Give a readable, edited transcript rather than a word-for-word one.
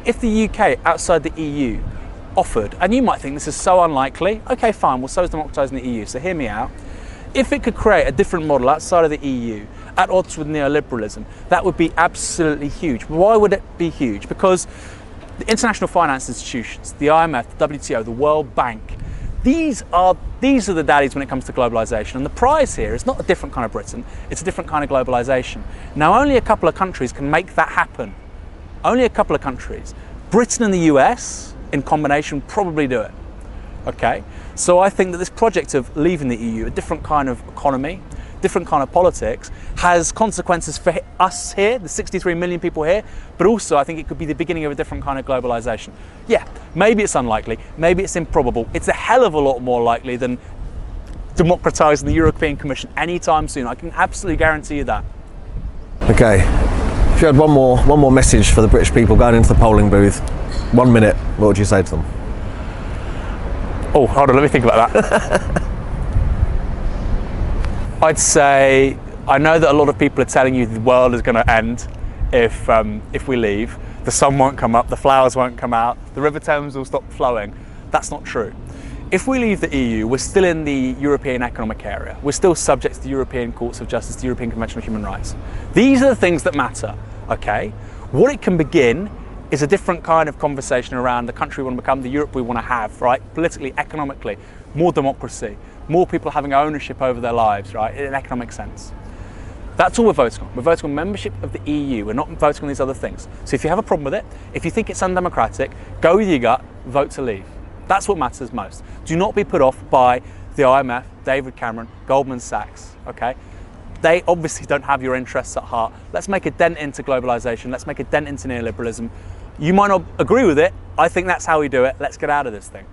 If the UK outside the EU offered, and you might think this is so unlikely, okay fine, well so is democratising the EU, so hear me out. If it could create a different model outside of the EU at odds with neoliberalism, that would be absolutely huge. Why would it be huge? Because the international finance institutions, the IMF, the WTO, the World Bank, these are the daddies when it comes to globalisation. And the prize here is not a different kind of Britain, it's a different kind of globalisation. Now only a couple of countries can make that happen. Only a couple of countries. Britain and the US in combination probably do it. Okay, so I think that this project of leaving the EU, a different kind of economy, different kind of politics, has consequences for us here, the 63 million people here, but also I think it could be the beginning of a different kind of globalisation. Yeah, maybe it's unlikely, maybe it's improbable. It's a hell of a lot more likely than democratising the European Commission anytime soon. I can absolutely guarantee you that. Okay, if you had one more message for the British people going into the polling booth, 1 minute, what would you say to them? Oh, hold on, let me think about that. I'd say, I know that a lot of people are telling you the world is going to end if we leave. The sun won't come up, the flowers won't come out, the River Thames will stop flowing. That's not true. If we leave the EU, we're still in the European Economic Area. We're still subject to the European Courts of Justice, the European Convention on Human Rights. These are the things that matter, okay? What it can begin is a different kind of conversation around the country we want to become, the Europe we want to have, right? Politically, economically, more democracy, more people having ownership over their lives, right? In an economic sense. That's all we're voting on. We're voting on membership of the EU. We're not voting on these other things. So if you have a problem with it, if you think it's undemocratic, go with your gut, vote to leave. That's what matters most. Do not be put off by the IMF, David Cameron, Goldman Sachs, okay? They obviously don't have your interests at heart. Let's make a dent into globalisation. Let's make a dent into neoliberalism. You might not agree with it. I think that's how we do it. Let's get out of this thing.